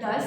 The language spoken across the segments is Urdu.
10,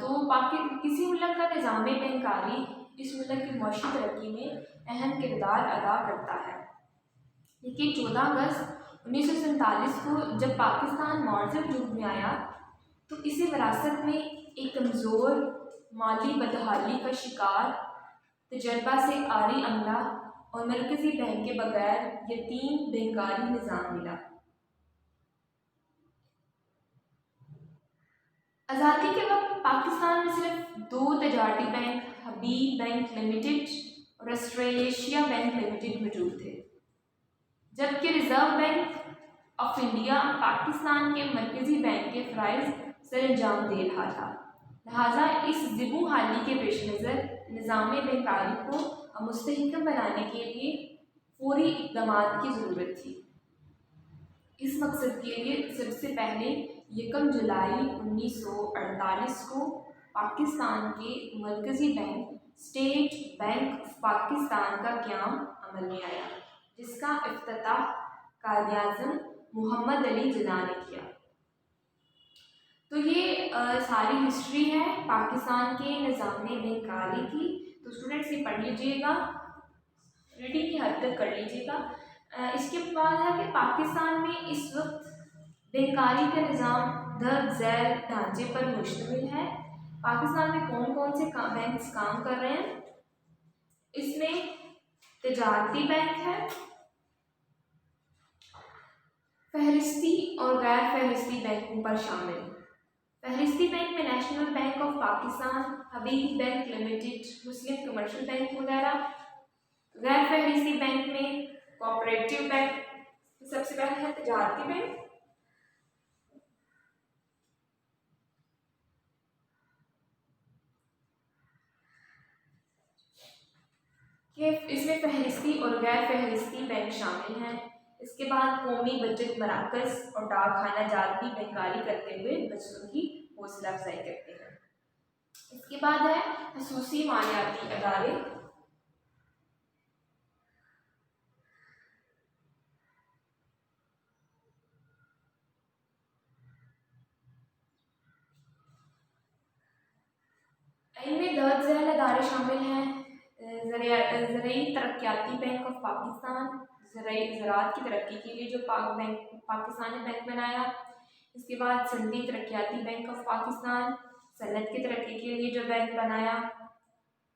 تو کسی ملک کا نظام بینکاری اس ملک کی معاشی ترقی میں اہم کردار ادا کرتا ہے، لیکن 14 اگست 1947 کو جب پاکستان معذب جنگ میں آیا تو اسے وراثت میں ایک کمزور مالی بدحالی کا شکار تجربہ سے آری عملہ اور مرکزی بینک کے بغیر یتیم بینکاری نظام ملا۔ آزادی کے وقت پاکستان میں صرف 2 تجارتی بینک، حبیب بینک لمیٹڈ اور آسٹریلیشیا بینک لمیٹڈ موجود تھے، جبکہ reserve bank of India Pakistan کے مرکزی بینک کے فرائض سر انجام دے رہا تھا۔ لہٰذا اس زبوں حالی کے پیش نظر نظام بینکاری کو مستحکم بنانے کے لیے فوری اقدامات کی ضرورت تھی۔ اس مقصد کے لیے سب سے پہلے 1 جولائی 1948 کو پاکستان کے مرکزی bank state bank of Pakistan کا قیام عمل میں آیا، جس کا افتتاح قائد اعظم محمد علی جناح نے کیا۔ تو یہ ساری ہسٹری ہے پاکستان کے نظام بینکاری کی، تو اسٹوڈنٹس یہ پڑھ لیجیے گا، ریڈنگ کی حد تک کر لیجیے گا۔ اس کے بعد ہے کہ پاکستان میں اس وقت بینکاری کا نظام درج ذیل ڈھانچے پر مشتمل ہے۔ پاکستان میں کون کون سے بینکس کام کر رہے ہیں؟ اس میں تجارتی بینک ہے، فہرستی اور غیر فہرستی بینکوں پر شامل۔ فہرستی بینک میں national bank of Pakistan, Habib bank limited, Muslim commercial bank وغیرہ۔ غیر فہرستی بینک میں کوآپریٹو بینک، سب سے پہلے ہے تجارتی بینک۔ اس میں فہرستی اور غیر فہرستی بینک شامل ہیں۔ اس کے بعد قومی بچت مراکز اور ڈاک خانہ جات بھی بینکاری کرتے ہوئے بچتوں کی حوصلہ افزائی کرتے ہیں۔ اس کے بعد ہے خصوصی مالیاتی ادارے۔ ان میں درج ذیل ادارے شامل ہیں زرعی ترقیاتی بینک آف پاکستان، زراعت کی ترقی کے لیے جو پاکستان نے بینک بنایا۔ اس کے بعد صنعتی ترقیاتی بینک آف پاکستان، صنعت کی ترقی کے لیے جو بینک بنایا۔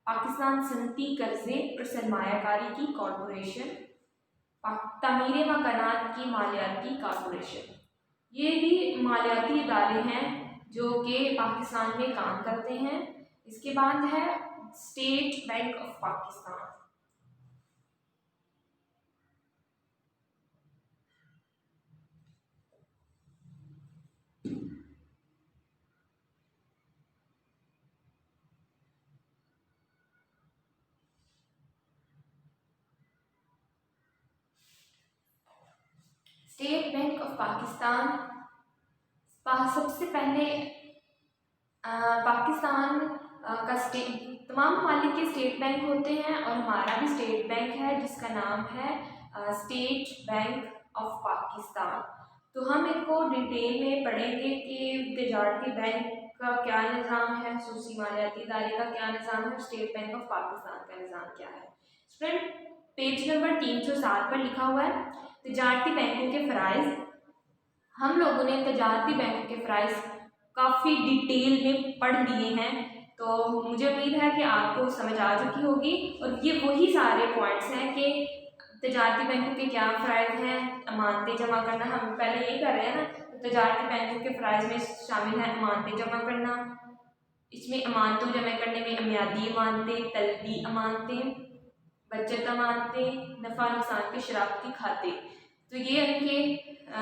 پاکستان صنعتی قرضے اور سرمایہ کاری کی کارپوریشن، تعمیر مکانات کی مالیاتی کارپوریشن۔ یہ بھی مالیاتی ادارے ہیں جو کہ پاکستان میں کام کرتے ہیں۔ اس کے بعد ہے state bank of Pakistan. State bank of Pakistan سب سے پہلے پاکستان کا تمام ممالک کے اسٹیٹ بینک ہوتے ہیں، اور ہمارا بھی اسٹیٹ بینک ہے جس کا نام ہے اسٹیٹ بینک آف پاکستان۔ تو ہم ان کو ڈیٹیل میں پڑھیں گے کہ تجارتی بینک کا کیا نظام ہے، خصوصی مالیاتی ادارے کا کیا نظام ہے، اسٹیٹ بینک آف پاکستان کا نظام کیا ہے۔ اسٹوڈنٹ پیج نمبر 307 پر لکھا ہوا ہے تجارتی بینکوں کے فرائض۔ ہم لوگوں نے تجارتی بینکوں کے فرائض کافی ڈیٹیل میں پڑھ لیے ہیں، تو مجھے امید ہے کہ آپ کو سمجھ آ چکی ہوگی، اور یہ وہی سارے پوائنٹس ہیں کہ تجارتی بینکوں کے کیا فرائض ہیں۔ امانتیں جمع کرنا، ہم پہلے یہی کر رہے ہیں نا، تو تجارتی بینکوں کے فرائض میں شامل ہیں امانتیں جمع کرنا۔ اس میں امانتوں جمع کرنے میں امیادی امانتیں، طلبی امانتیں، بچت امانتیں، نفع نقصان کے شراکتی کھاتے، تو یہ ان کے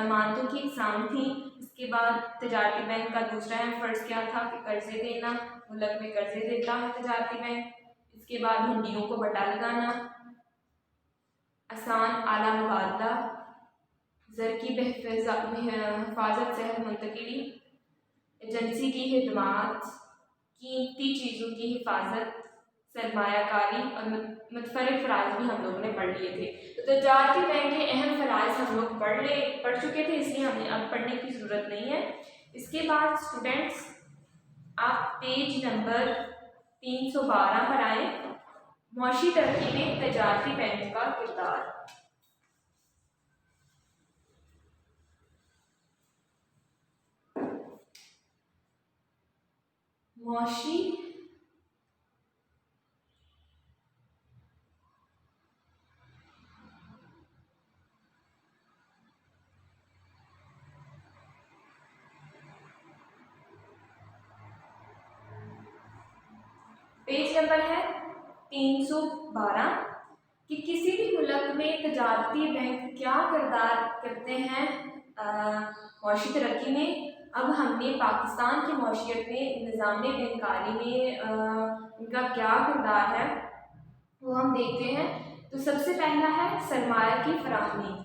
امانتوں کی اقسام تھیں۔ اس کے بعد تجارتی بینک کا دوسرا اہم فرض کیا تھا کہ قرضے دینا، ملک میں قرضے دیتا ہے تجارتی بینک۔ اس کے بعد ہنڈیوں کو بٹا لگانا، آسان اعلیٰ مبادلہ، زر کی حفاظت، صحت منتقلی، ایجنسی کی خدمات، قیمتی چیزوں کی حفاظت، سرمایہ کاری اور متفرق فرائض بھی ہم لوگوں نے پڑھ لیے تھے۔ تو تجارتی بینک کے اہم فرائض ہم لوگ پڑھ چکے تھے، اس لیے ہمیں اب پڑھنے کی ضرورت نہیں ہے۔ اس کے بعد اسٹوڈنٹس آپ پیج نمبر 312 پر آئیں۔ معاشی ترقی میں تجارتی بینک کا کردار۔ معاشی پیج نمبر ہے 312 کہ کسی بھی ملک میں تجارتی بینک کیا کردار کرتے ہیں معاشی ترقی میں۔ اب ہم نے پاکستان کی معیشت میں نظام بینکاری میں ان کا کیا کردار ہے وہ ہم دیکھتے ہیں۔ تو سب سے پہلا ہے سرمایہ کی فراہمی۔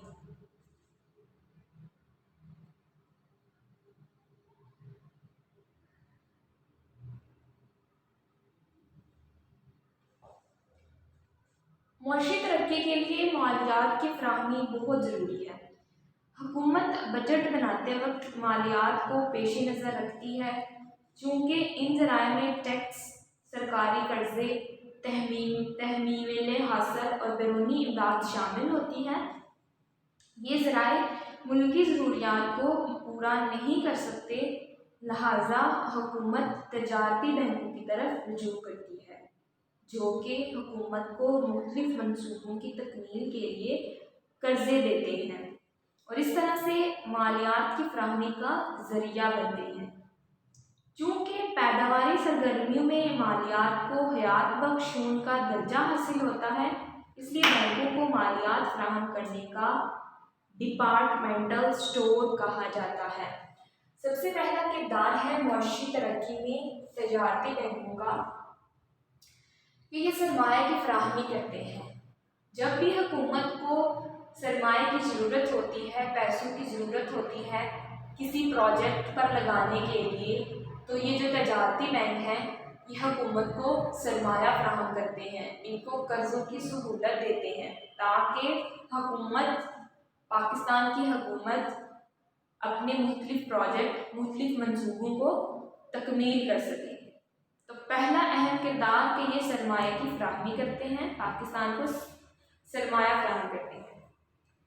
معاشی ترقی کے لیے مالیات کی فراہمی بہت ضروری ہے۔ حکومت بجٹ بناتے وقت مالیات کو پیش نظر رکھتی ہے، چونکہ ان ذرائع میں ٹیکس، سرکاری قرضے، تحمیل حاصل اور بیرونی امداد شامل ہوتی ہے۔ یہ ذرائع ملکی ضروریات کو پورا نہیں کر سکتے، لہٰذا حکومت تجارتی بینکوں کی طرف رجوع کرتی ہے، جو کہ حکومت کو مختلف منصوبوں کی تکمیل کے لیے قرضے دیتے ہیں اور اس طرح سے مالیات کی فراہمی کا ذریعہ بنتے ہیں۔ چونکہ پیداواری سرگرمیوں میں مالیات کو حیات بخش شون کا درجہ حاصل ہوتا ہے، اس لیے بینکوں کو مالیات فراہم کرنے کا ڈپارٹمنٹل اسٹور کہا جاتا ہے۔ سب سے پہلا کردار ہے معاشی ترقی میں تجارتی بینکوں کا کہ یہ سرمایہ کی فراہمی کرتے ہیں۔ جب بھی حکومت کو سرمایہ کی ضرورت ہوتی ہے، پیسوں کی ضرورت ہوتی ہے کسی پروجیکٹ پر لگانے کے لیے، تو یہ جو تجارتی بینک ہیں یہ حکومت کو سرمایہ فراہم کرتے ہیں، ان کو قرضوں کی سہولت دیتے ہیں تاکہ پاکستان کی حکومت اپنے مختلف پروجیکٹ، مختلف منصوبوں کو تکمیل کر سکے۔ تو پہلا اہم کردار کہ یہ سرمایہ کی فراہمی کرتے ہیں، پاکستان کو سرمایہ فراہم کرتے ہیں۔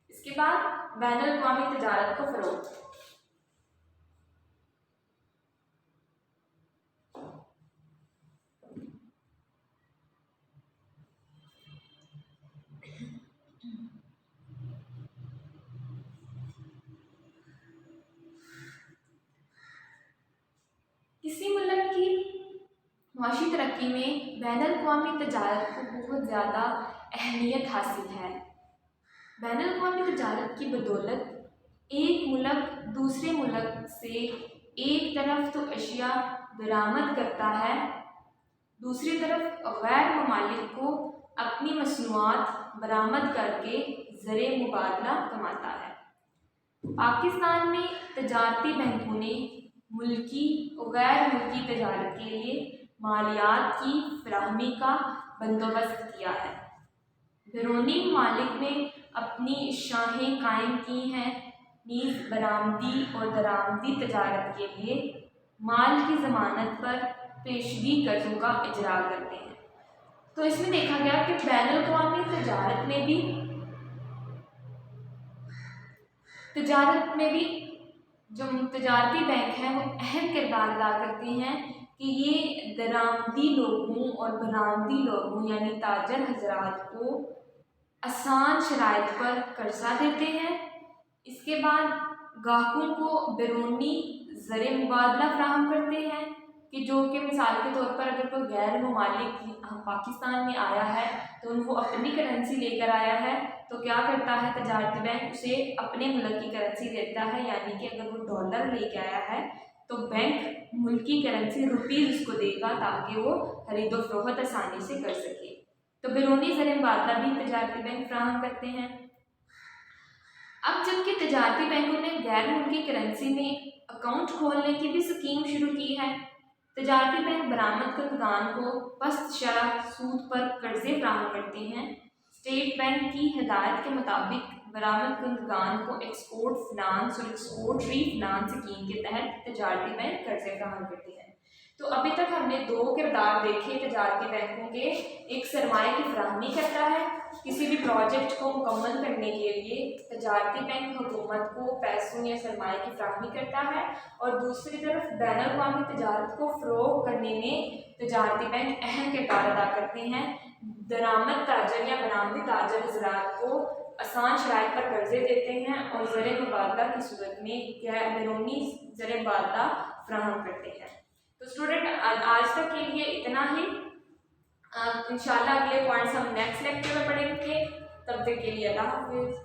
اس کے بعد بین الاقوامی تجارت کو فروغ۔ کسی ملک کی معاشی ترقی میں بین الاقوامی تجارت کو بہت زیادہ اہمیت حاصل ہے۔ بین الاقوامی تجارت کی بدولت ایک ملک دوسرے ملک سے ایک طرف تو اشیاء درآمد کرتا ہے، دوسری طرف غیر ممالک کو اپنی مصنوعات برآمد کر کے زر مبادلہ کماتا ہے۔ پاکستان میں تجارتی بینکوں نے ملکی و غیر ملکی تجارت کے لیے مالیات کی فراہمی کا بندوبست کیا ہے۔ بیرونی ممالک نے اپنی شاخیں قائم کی ہیں، نیز برآمدی اور درآمدی تجارت کے لیے مال کی ضمانت پر پیشگی قرضوں کا اجرا کرتے ہیں۔ تو اس میں دیکھا گیا کہ بین الاقوامی تجارت میں بھی جو تجارتی بینک ہیں وہ اہم کردار ادا کرتے ہیں کہ یہ درآمدی لوگوں اور برآمدی لوگوں یعنی تاجر حضرات کو آسان شرائط پر قرضہ دیتے ہیں۔ اس کے بعد گاہکوں کو بیرونی زر مبادلہ فراہم کرتے ہیں کہ جو کہ مثال کے طور پر اگر کوئی غیر ممالک پاکستان میں آیا ہے تو وہ اپنی کرنسی لے کر آیا ہے تو کیا کرتا ہے تجارتی بینک اسے اپنے ملک کی کرنسی دیتا ہے، یعنی کہ اگر وہ ڈالر لے کے آیا ہے تو بینک ملکی کرنسی روپیز اس کو دے گا تاکہ وہ خرید و فروخت آسانی سے کر سکے۔ تو بیرونی زر مبادلہ بھی تجارتی بینک فراہم کرتے ہیں۔ اب جبکہ تجارتی بینکوں نے غیر ملکی کرنسی میں اکاؤنٹ کھولنے کی بھی اسکیم شروع کی ہے، تجارتی بینک برآمد کنندگان کو پست شرح سود پر قرضے فراہم کرتے ہیں۔ اسٹیٹ بینک کی ہدایت کے مطابق برآمد کنندگان کو ایکسپورٹ فنانس اور ایکسپورٹ ری فنانس اسکیم کے تحت تجارتی بینک قرضے فراہم کرتے ہیں۔ تو ابھی تک ہم نے 2 کردار دیکھے تجارتی بینکوں کے. ایک سرمایہ کی فراہمی کرتا ہے، کسی بھی پروجیکٹ کو مکمل کرنے کے لیے تجارتی بینک حکومت کو پیسوں یا سرمایہ کی فراہمی کرتا ہے، اور دوسری طرف بین الاقوامی تجارت کو فروغ کرنے میں تجارتی بینک اہم کردار ادا کرتے ہیں. درآمد تاجر یا برآمدی تاجر حضرات کو آسان شرائط پر قرضے دیتے ہیں اور زر مبادلہ کی صورت میں بیرونی زر مبادلہ فراہم کرتے ہیں. تو اسٹوڈنٹ آج تک کے لیے اتنا ہی. انشاءاللہ اگلے پوائنٹس ہم نیکسٹ لیکچر میں پڑھیں گے. تب تک کے لیے اللہ حافظ.